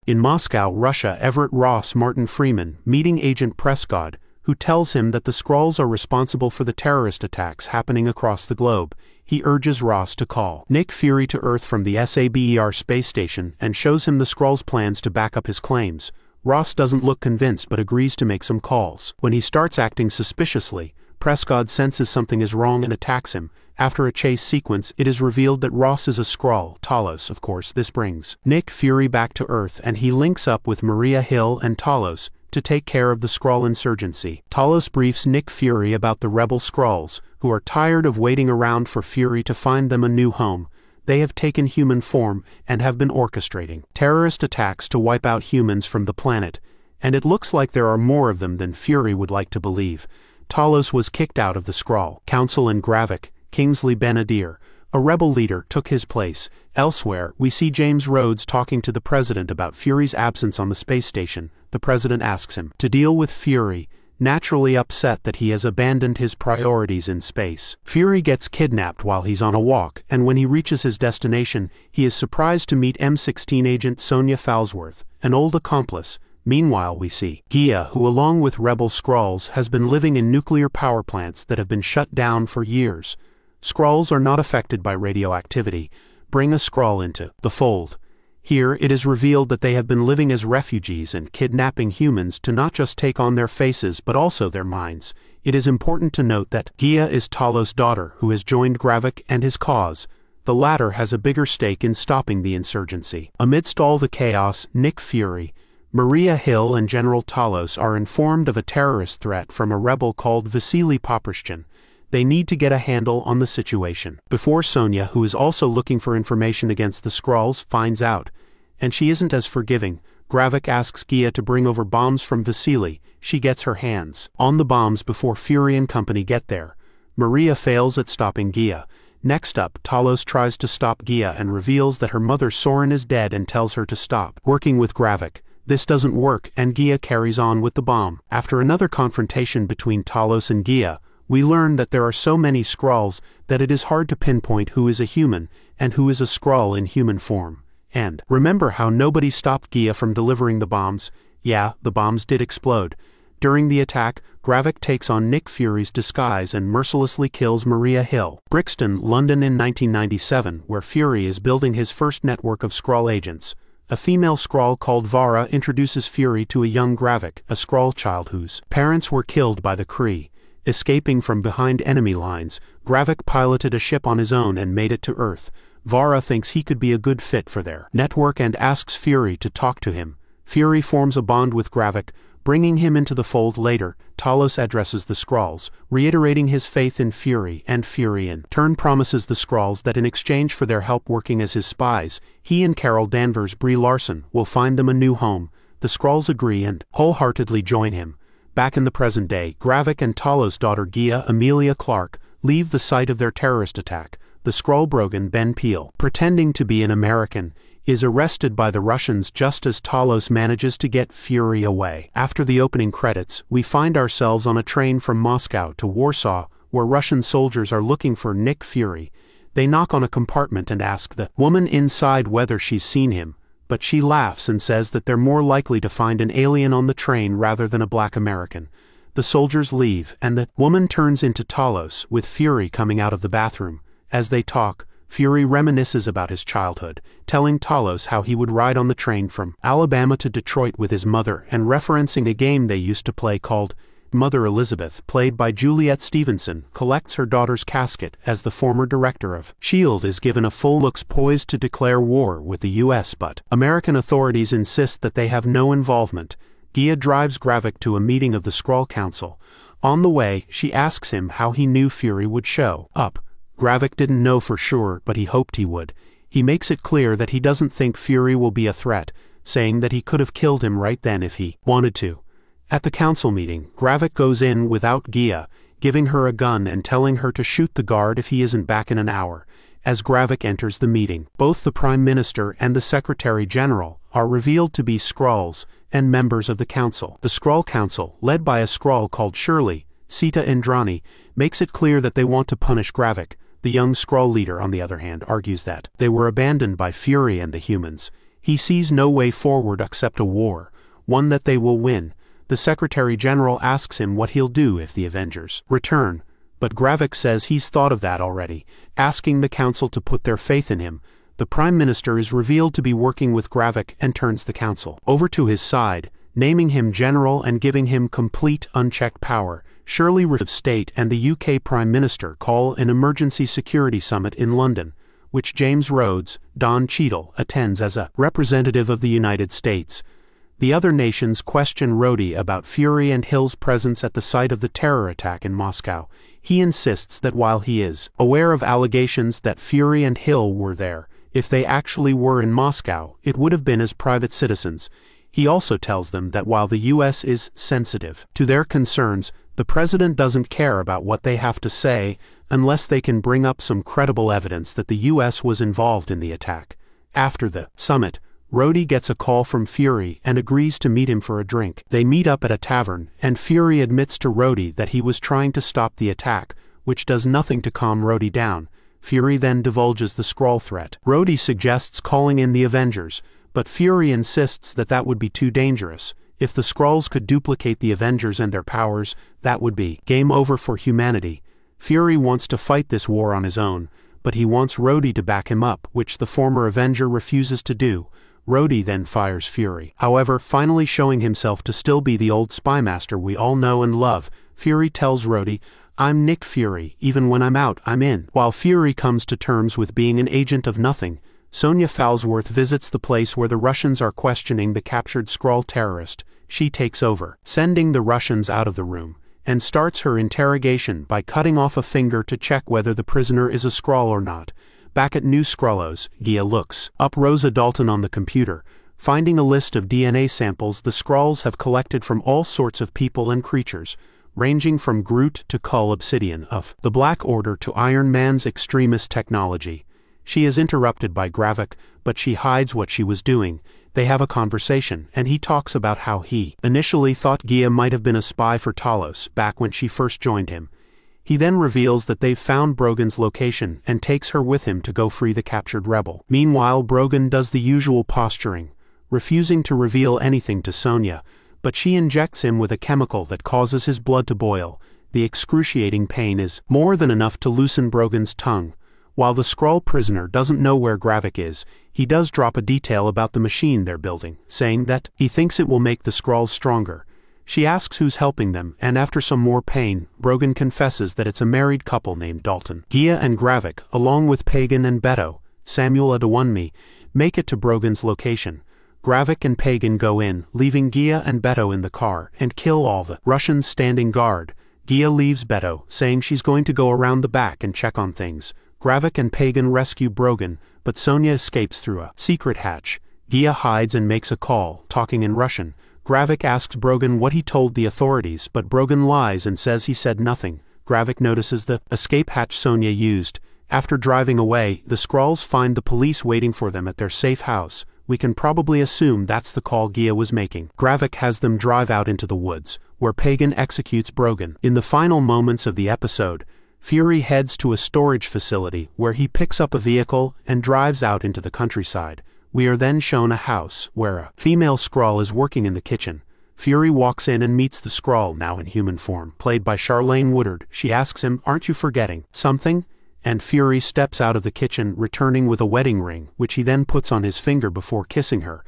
In Moscow, Russia, Everett Ross Martin Freeman, meeting Agent Prescott, who tells him that the Skrulls are responsible for the terrorist attacks happening across the globe. He urges Ross to call Nick Fury to Earth from the SABER space station and shows him the Skrulls' plans to back up his claims. Ross doesn't look convinced but agrees to make some calls. When he starts acting suspiciously, Prescott senses something is wrong and attacks him. After a chase sequence, it is revealed that Ross is a Skrull, Talos, of course. This brings Nick Fury back to Earth, and he links up with Maria Hill and Talos to take care of the Skrull insurgency. Talos briefs Nick Fury about the rebel Skrulls, who are tired of waiting around for Fury to find them a new home. They have taken human form and have been orchestrating terrorist attacks to wipe out humans from the planet, and it looks like there are more of them than Fury would like to believe. Talos was kicked out of the Skrull Council in Gravik. Kingsley Ben-Adir, a rebel leader, took his place. Elsewhere, we see James Rhodes talking to the president about Fury's absence on the space station. The president asks him to deal with Fury, naturally upset that he has abandoned his priorities in space. Fury gets kidnapped while he's on a walk, and when he reaches his destination, he is surprised to meet M16 agent Sonya Falsworth, an old accomplice. Meanwhile, we see Gia, who along with rebel Skrulls has been living in nuclear power plants that have been shut down for years. Skrulls are not affected by radioactivity. Bring a Skrull into the fold. Here it is revealed that they have been living as refugees and kidnapping humans to not just take on their faces but also their minds. It is important to note that Gia is Talos' daughter who has joined Gravik and his cause. The latter has a bigger stake in stopping the insurgency. Amidst all the chaos, Nick Fury, Maria Hill and General Talos are informed of a terrorist threat from a rebel called Vasily Poprishchin. They need to get a handle on the situation before Sonya, who is also looking for information against the Skrulls, finds out. And she isn't as forgiving. Gravik asks Gia to bring over bombs from Vasily. She gets her hands on the bombs before Fury and company get there. Maria fails at stopping Gia. Next up, Talos tries to stop Gia and reveals that her mother Soren is dead and tells her to stop working with Gravik. This doesn't work, and Gia carries on with the bomb. After another confrontation between Talos and Gia, we learn that there are so many Skrulls that it is hard to pinpoint who is a human and who is a Skrull in human form. And remember how nobody stopped Gia from delivering the bombs? Yeah, the bombs did explode. During the attack, Gravik takes on Nick Fury's disguise and mercilessly kills Maria Hill. Brixton, London in 1997, where Fury is building his first network of Skrull agents. A female Skrull called Vara introduces Fury to a young Gravik, a Skrull child whose parents were killed by the Kree. Escaping from behind enemy lines, Gravik piloted a ship on his own and made it to Earth. Vara thinks he could be a good fit for their network and asks Fury to talk to him. Fury forms a bond with Gravik, bringing him into the fold later. Talos addresses the Skrulls, reiterating his faith in Fury, and Fury in turn promises the Skrulls that in exchange for their help working as his spies, he and Carol Danvers Brie Larson will find them a new home. The Skrulls agree and wholeheartedly join him. Back in the present day, Gravik and Talos' daughter Gia Amelia Clark leave the site of their terrorist attack. The Skrull Brogan Ben Peel, pretending to be an American, is arrested by the Russians just as Talos manages to get Fury away. After the opening credits, we find ourselves on a train from Moscow to Warsaw, where Russian soldiers are looking for Nick Fury. They knock on a compartment and ask the woman inside whether she's seen him, but she laughs and says that they're more likely to find an alien on the train rather than a black American. The soldiers leave, and the woman turns into Talos, with Fury coming out of the bathroom. As they talk, Fury reminisces about his childhood, telling Talos how he would ride on the train from Alabama to Detroit with his mother and referencing a game they used to play called Mother Elizabeth, played by Juliet Stevenson, collects her daughter's casket as the former director of S.H.I.E.L.D. is given a full looks poised to declare war with the U.S., but American authorities insist that they have no involvement. Gia drives Gravik to a meeting of the Skrull Council. On the way, she asks him how he knew Fury would show up. Gravik didn't know for sure, but he hoped he would. He makes it clear that he doesn't think Fury will be a threat, saying that he could have killed him right then if he wanted to. At the council meeting, Gravik goes in without Gia, giving her a gun and telling her to shoot the guard if he isn't back in an hour. As Gravik enters the meeting, both the Prime Minister and the Secretary General are revealed to be Skrulls and members of the council. The Skrull Council, led by a Skrull called Shirley, Sita Indrani, makes it clear that they want to punish Gravik. The young Skrull leader, on the other hand, argues that they were abandoned by Fury and the humans. He sees no way forward except a war, one that they will win. The Secretary General asks him what he'll do if the Avengers return, but Gravik says he's thought of that already, asking the council to put their faith in him. The Prime Minister is revealed to be working with Gravik and turns the council over to his side, naming him general and giving him complete unchecked power. Shirley of State and the UK Prime Minister call an emergency security summit in London, which James Rhodes, Don Cheadle, attends as a representative of the United States. The other nations question Rhodey about Fury and Hill's presence at the site of the terror attack in Moscow. He insists that while he is aware of allegations that Fury and Hill were there, if they actually were in Moscow, it would have been as private citizens. He also tells them that while the U.S. is sensitive to their concerns, the president doesn't care about what they have to say unless they can bring up some credible evidence that the U.S. was involved in the attack. After the summit, Rhodey gets a call from Fury and agrees to meet him for a drink. They meet up at a tavern, and Fury admits to Rhodey that he was trying to stop the attack, which does nothing to calm Rhodey down. Fury then divulges the Skrull threat. Rhodey suggests calling in the Avengers, but Fury insists that that would be too dangerous. If the Skrulls could duplicate the Avengers and their powers, that would be game over for humanity. Fury wants to fight this war on his own, but he wants Rhodey to back him up, which the former Avenger refuses to do. Rhodey then fires Fury. However, finally showing himself to still be the old spymaster we all know and love, Fury tells Rhodey, "I'm Nick Fury, even when I'm out, I'm in." While Fury comes to terms with being an agent of nothing, Sonya Falsworth visits the place where the Russians are questioning the captured Skrull terrorist. She takes over, sending the Russians out of the room, and starts her interrogation by cutting off a finger to check whether the prisoner is a Skrull or not. Back at New Skrullos, Gia looks up Rosa Dalton on the computer, finding a list of DNA samples the Skrulls have collected from all sorts of people and creatures, ranging from Groot to Cull Obsidian, of the Black Order to Iron Man's extremist technology. She is interrupted by Gravik, but she hides what she was doing. They have a conversation, and he talks about how he initially thought Gia might have been a spy for Talos back when she first joined him. He then reveals that they've found Brogan's location and takes her with him to go free the captured rebel. Meanwhile, Brogan does the usual posturing, refusing to reveal anything to Sonya, but she injects him with a chemical that causes his blood to boil. The excruciating pain is more than enough to loosen Brogan's tongue. While the Skrull prisoner doesn't know where Gravik is, he does drop a detail about the machine they're building, saying that he thinks it will make the Skrulls stronger. She asks who's helping them, and after some more pain, Brogan confesses that it's a married couple named Dalton. Gia and Gravik, along with Pagan and Beto, Samuel Adewunmi, make it to Brogan's location. Gravik and Pagan go in, leaving Gia and Beto in the car, and kill all the Russians standing guard. Gia leaves Beto, saying she's going to go around the back and check on things. Gravik and Pagan rescue Brogan, but Sonya escapes through a secret hatch. Gia hides and makes a call, talking in Russian. Gravik asks Brogan what he told the authorities, but Brogan lies and says he said nothing. Gravik notices the escape hatch Sonya used. After driving away, the Skrulls find the police waiting for them at their safe house. We can probably assume that's the call Gia was making. Gravik has them drive out into the woods, where Pagan executes Brogan. In the final moments of the episode, Fury heads to a storage facility where he picks up a vehicle and drives out into the countryside. We are then shown a house where a female Skrull is working in the kitchen. Fury walks in and meets the Skrull, now in human form, played by Charlene Woodard. She asks him, "Aren't you forgetting something?" And Fury steps out of the kitchen, returning with a wedding ring, which he then puts on his finger before kissing her.